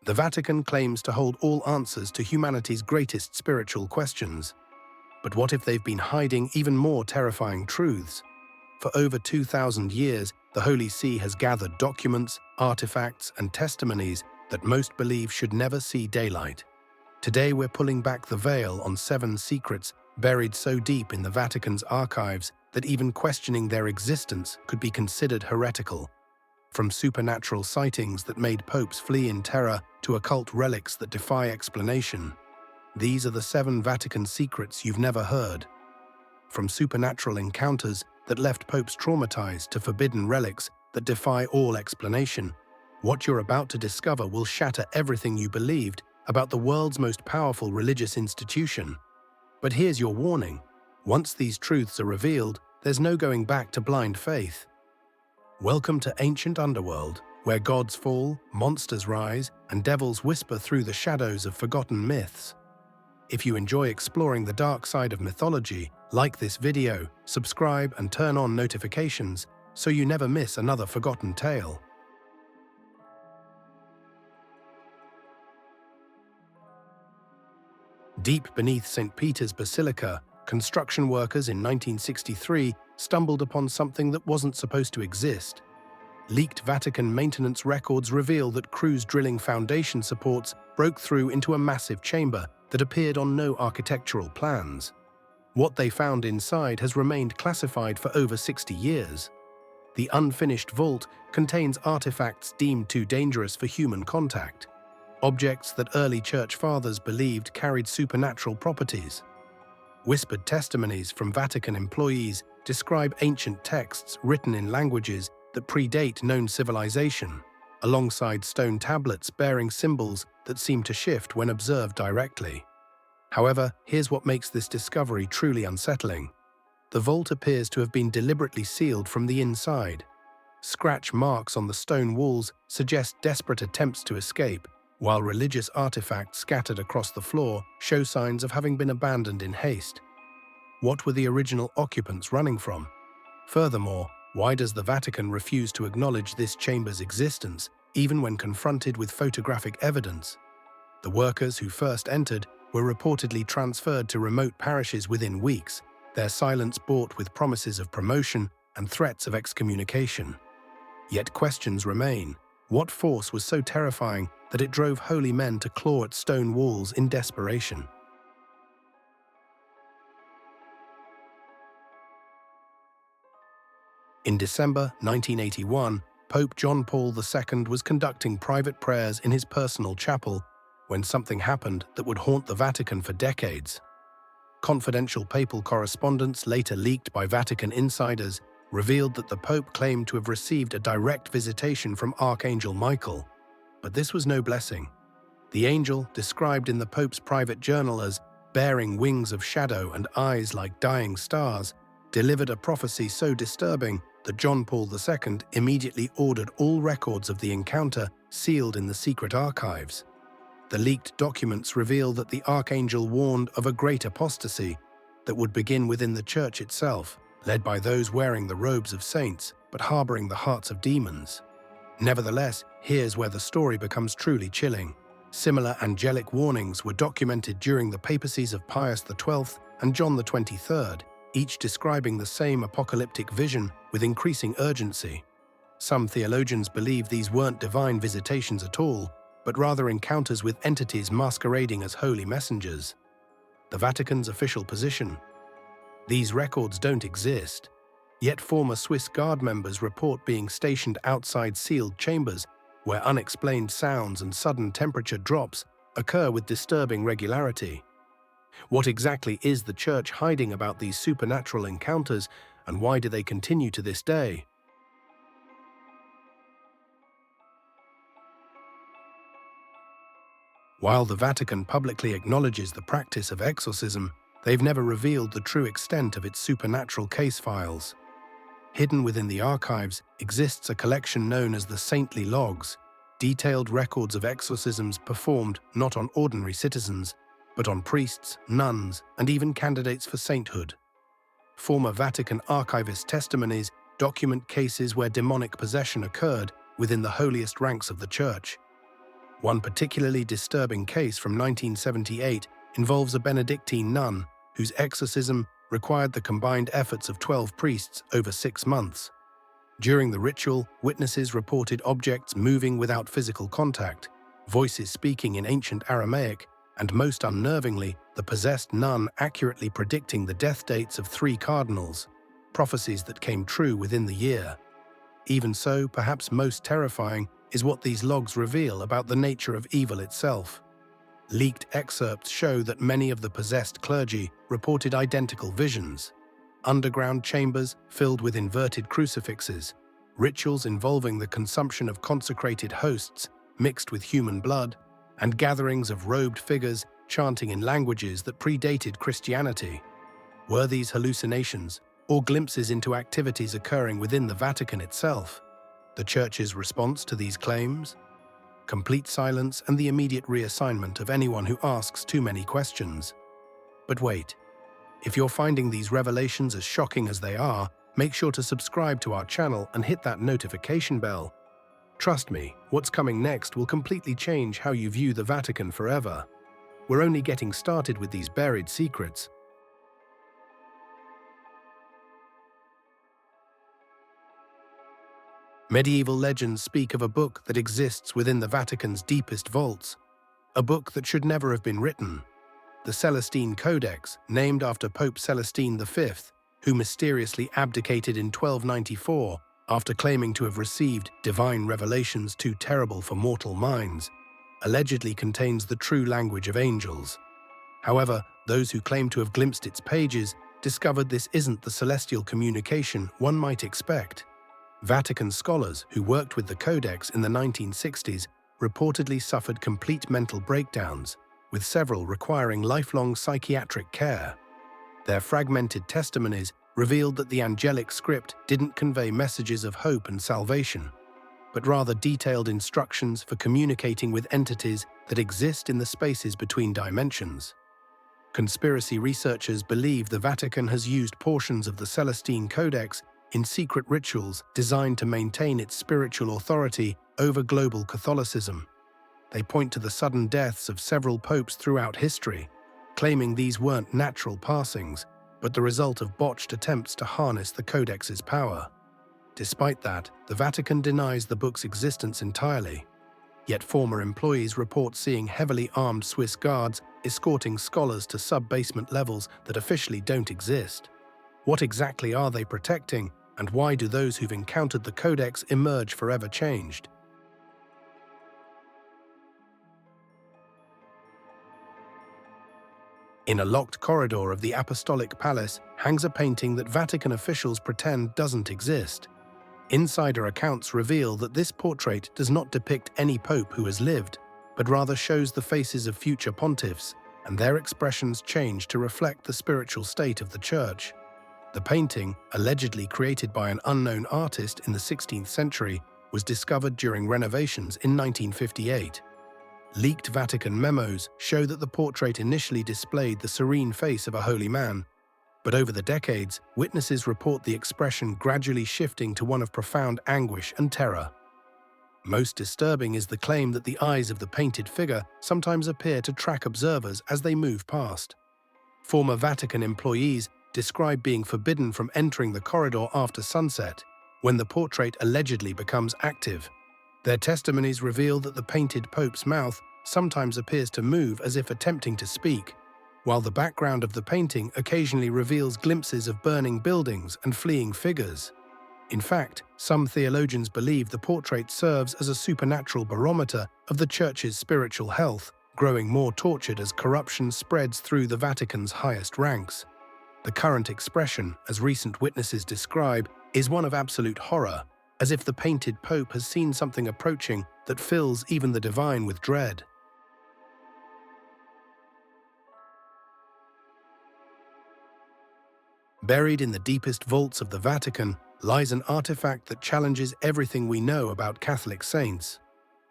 The Vatican claims to hold all answers to humanity's greatest spiritual questions. But what if they've been hiding even more terrifying truths? For over 2,000 years, the Holy See has gathered documents, artifacts, and testimonies that most believe should never see daylight. Today we're pulling back the veil on 7 secrets buried so deep in the Vatican's archives that even questioning their existence could be considered heretical. From supernatural sightings that made popes flee in terror to occult relics that defy explanation, these are the 7 Vatican secrets you've never heard. From supernatural encounters that left popes traumatized to forbidden relics that defy all explanation, what you're about to discover will shatter everything you believed about the world's most powerful religious institution. But here's your warning. Once these truths are revealed, there's no going back to blind faith. Welcome to ancient Underworld, where gods fall, monsters rise, and devils whisper through the shadows of forgotten myths. If you enjoy exploring the dark side of mythology, like this video, subscribe and turn on notifications so you never miss another forgotten tale. Deep beneath St. Peter's Basilica, construction workers in 1963 stumbled upon something that wasn't supposed to exist. Leaked Vatican maintenance records reveal that crews drilling foundation supports broke through into a massive chamber that appeared on no architectural plans. What they found inside has remained classified for over 60 years. The unfinished vault contains artifacts deemed too dangerous for human contact, objects that early church fathers believed carried supernatural properties. Whispered testimonies from Vatican employees describe ancient texts written in languages that predate known civilization, alongside stone tablets bearing symbols that seem to shift when observed directly. However, here's what makes this discovery truly unsettling. The vault appears to have been deliberately sealed from the inside. Scratch marks on the stone walls suggest desperate attempts to escape, while religious artifacts scattered across the floor show signs of having been abandoned in haste. What were the original occupants running from? Furthermore, why does the Vatican refuse to acknowledge this chamber's existence, even when confronted with photographic evidence? The workers who first entered were reportedly transferred to remote parishes within weeks, their silence bought with promises of promotion and threats of excommunication. Yet questions remain. What force was so terrifying that it drove holy men to claw at stone walls in desperation? In December 1981, Pope John Paul II was conducting private prayers in his personal chapel when something happened that would haunt the Vatican for decades. Confidential papal correspondence later leaked by Vatican insiders revealed that the Pope claimed to have received a direct visitation from Archangel Michael. But this was no blessing. The angel, described in the Pope's private journal as bearing wings of shadow and eyes like dying stars, delivered a prophecy so disturbing that John Paul II immediately ordered all records of the encounter sealed in the secret archives. The leaked documents reveal that the Archangel warned of a great apostasy that would begin within the Church itself, led by those wearing the robes of saints but harboring the hearts of demons. Nevertheless, here's where the story becomes truly chilling. Similar angelic warnings were documented during the papacies of Pius XII and John XXIII, each describing the same apocalyptic vision with increasing urgency. Some theologians believe these weren't divine visitations at all, but rather encounters with entities masquerading as holy messengers. The Vatican's official position: these records don't exist. Yet former Swiss Guard members report being stationed outside sealed chambers where unexplained sounds and sudden temperature drops occur with disturbing regularity. What exactly is the Church hiding about these supernatural encounters, and why do they continue to this day? While the Vatican publicly acknowledges the practice of exorcism, they've never revealed the true extent of its supernatural case files. Hidden within the archives exists a collection known as the Saintly Logs, detailed records of exorcisms performed not on ordinary citizens, but on priests, nuns, and even candidates for sainthood. Former Vatican archivist testimonies document cases where demonic possession occurred within the holiest ranks of the Church. One particularly disturbing case from 1978 involves a Benedictine nun whose exorcism required the combined efforts of 12 priests over 6 months. During the ritual, witnesses reported objects moving without physical contact, voices speaking in ancient Aramaic, and most unnervingly, the possessed nun accurately predicting the death dates of 3 cardinals, prophecies that came true within the year. Even so, perhaps most terrifying is what these logs reveal about the nature of evil itself. Leaked excerpts show that many of the possessed clergy reported identical visions: underground chambers filled with inverted crucifixes, rituals involving the consumption of consecrated hosts mixed with human blood, and gatherings of robed figures chanting in languages that predated Christianity. Were these hallucinations or glimpses into activities occurring within the Vatican itself? The Church's response to these claims? Complete silence and the immediate reassignment of anyone who asks too many questions. But wait, if you're finding these revelations as shocking as they are, make sure to subscribe to our channel and hit that notification bell. Trust me, what's coming next will completely change how you view the Vatican forever. We're only getting started with these buried secrets. Medieval legends speak of a book that exists within the Vatican's deepest vaults, a book that should never have been written. The Celestine Codex, named after Pope Celestine V, who mysteriously abdicated in 1294 after claiming to have received divine revelations too terrible for mortal minds, allegedly contains the true language of angels. However, those who claim to have glimpsed its pages discovered this isn't the celestial communication one might expect. Vatican scholars who worked with the Codex in the 1960s reportedly suffered complete mental breakdowns, with several requiring lifelong psychiatric care. Their fragmented testimonies revealed that the angelic script didn't convey messages of hope and salvation, but rather detailed instructions for communicating with entities that exist in the spaces between dimensions. Conspiracy researchers believe the Vatican has used portions of the Celestine Codex in secret rituals designed to maintain its spiritual authority over global Catholicism. They point to the sudden deaths of several popes throughout history, claiming these weren't natural passings, but the result of botched attempts to harness the Codex's power. Despite that, the Vatican denies the book's existence entirely. Yet former employees report seeing heavily armed Swiss guards escorting scholars to sub-basement levels that officially don't exist. What exactly are they protecting, and why do those who've encountered the Codex emerge forever changed? In a locked corridor of the Apostolic Palace hangs a painting that Vatican officials pretend doesn't exist. Insider accounts reveal that this portrait does not depict any pope who has lived, but rather shows the faces of future pontiffs, and their expressions change to reflect the spiritual state of the Church. The painting, allegedly created by an unknown artist in the 16th century, was discovered during renovations in 1958. Leaked Vatican memos show that the portrait initially displayed the serene face of a holy man, but over the decades, witnesses report the expression gradually shifting to one of profound anguish and terror. Most disturbing is the claim that the eyes of the painted figure sometimes appear to track observers as they move past. Former Vatican employees describe being forbidden from entering the corridor after sunset, when the portrait allegedly becomes active. Their testimonies reveal that the painted Pope's mouth sometimes appears to move as if attempting to speak, while the background of the painting occasionally reveals glimpses of burning buildings and fleeing figures. In fact, some theologians believe the portrait serves as a supernatural barometer of the Church's spiritual health, growing more tortured as corruption spreads through the Vatican's highest ranks. The current expression, as recent witnesses describe, is one of absolute horror, as if the painted Pope has seen something approaching that fills even the divine with dread. Buried in the deepest vaults of the Vatican lies an artifact that challenges everything we know about Catholic saints.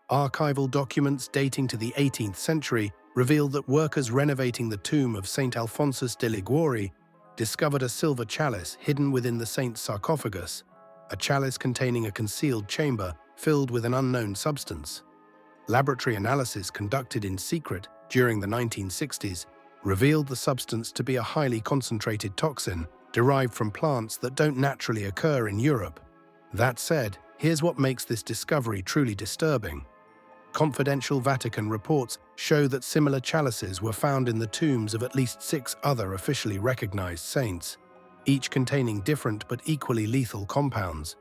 Archival documents dating to the 18th century reveal that workers renovating the tomb of Saint Alphonsus de Liguori discovered a silver chalice hidden within the saint's sarcophagus, a chalice containing a concealed chamber filled with an unknown substance. Laboratory analysis conducted in secret during the 1960s revealed the substance to be a highly concentrated toxin derived from plants that don't naturally occur in Europe. That said, here's what makes this discovery truly disturbing. Confidential Vatican reports show that similar chalices were found in the tombs of at least 6 other officially recognized saints, each containing different but equally lethal compounds.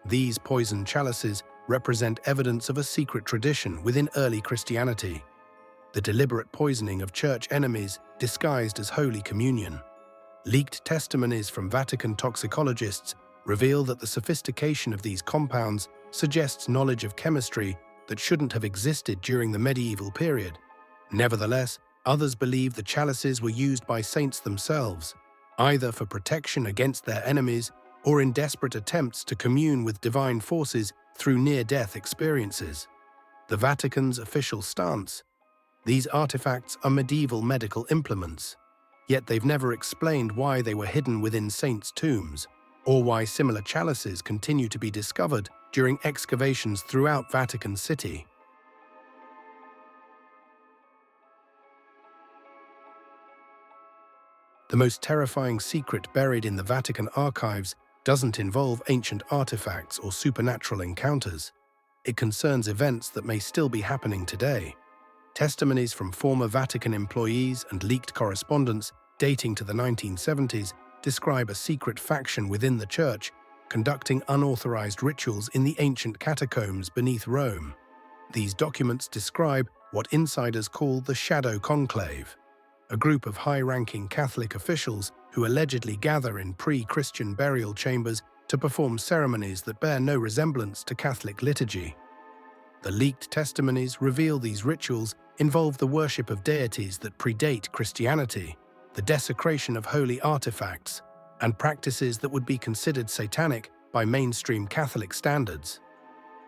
These poison chalices represent evidence of a secret tradition within early Christianity, the deliberate poisoning of church enemies disguised as Holy Communion. Leaked testimonies from Vatican toxicologists reveal that the sophistication of these compounds suggests knowledge of chemistry that shouldn't have existed during the medieval period. Nevertheless, others believe the chalices were used by saints themselves, either for protection against their enemies or in desperate attempts to commune with divine forces through near-death experiences. The Vatican's official stance: these artifacts are medieval medical implements, yet they've never explained why they were hidden within saints' tombs, or why similar chalices continue to be discovered during excavations throughout Vatican City. The most terrifying secret buried in the Vatican archives doesn't involve ancient artifacts or supernatural encounters. It concerns events that may still be happening today. Testimonies from former Vatican employees and leaked correspondence dating to the 1970s describe a secret faction within the church conducting unauthorized rituals in the ancient catacombs beneath Rome. These documents describe what insiders call the Shadow Conclave, a group of high-ranking Catholic officials who allegedly gather in pre-Christian burial chambers to perform ceremonies that bear no resemblance to Catholic liturgy. The leaked testimonies reveal these rituals involve the worship of deities that predate Christianity, the desecration of holy artifacts, and practices that would be considered satanic by mainstream Catholic standards.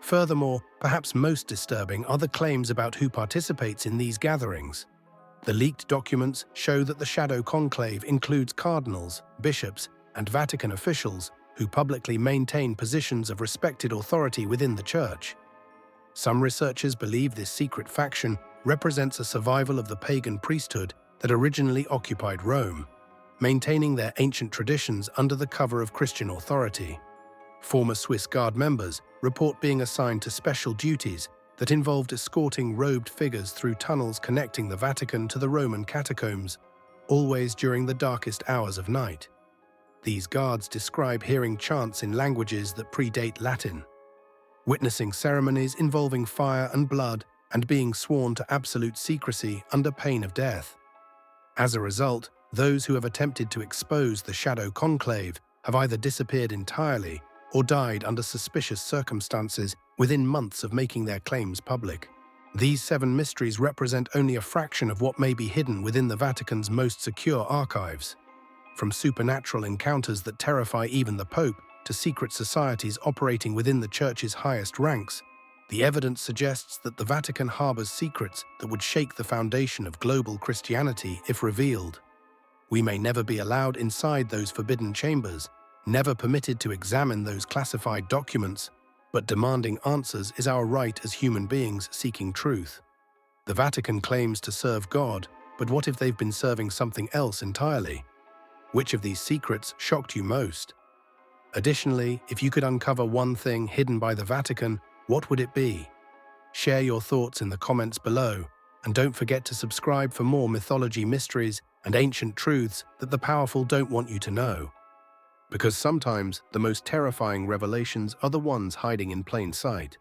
Furthermore, perhaps most disturbing are the claims about who participates in these gatherings. The leaked documents show that the Shadow Conclave includes cardinals, bishops, and Vatican officials who publicly maintain positions of respected authority within the Church. Some researchers believe this secret faction represents a survival of the pagan priesthood that originally occupied Rome, maintaining their ancient traditions under the cover of Christian authority. Former Swiss Guard members report being assigned to special duties that involved escorting robed figures through tunnels connecting the Vatican to the Roman catacombs, always during the darkest hours of night. These guards describe hearing chants in languages that predate Latin, witnessing ceremonies involving fire and blood, and being sworn to absolute secrecy under pain of death. As a result, those who have attempted to expose the Shadow Conclave have either disappeared entirely or died under suspicious circumstances within months of making their claims public. These 7 mysteries represent only a fraction of what may be hidden within the Vatican's most secure archives. From supernatural encounters that terrify even the Pope to secret societies operating within the Church's highest ranks, the evidence suggests that the Vatican harbors secrets that would shake the foundation of global Christianity if revealed. We may never be allowed inside those forbidden chambers, never permitted to examine those classified documents, but demanding answers is our right as human beings seeking truth. The Vatican claims to serve God, but what if they've been serving something else entirely? Which of these secrets shocked you most? Additionally, if you could uncover one thing hidden by the Vatican, what would it be? Share your thoughts in the comments below, and don't forget to subscribe for more mythology mysteries and ancient truths that the powerful don't want you to know. Because sometimes the most terrifying revelations are the ones hiding in plain sight.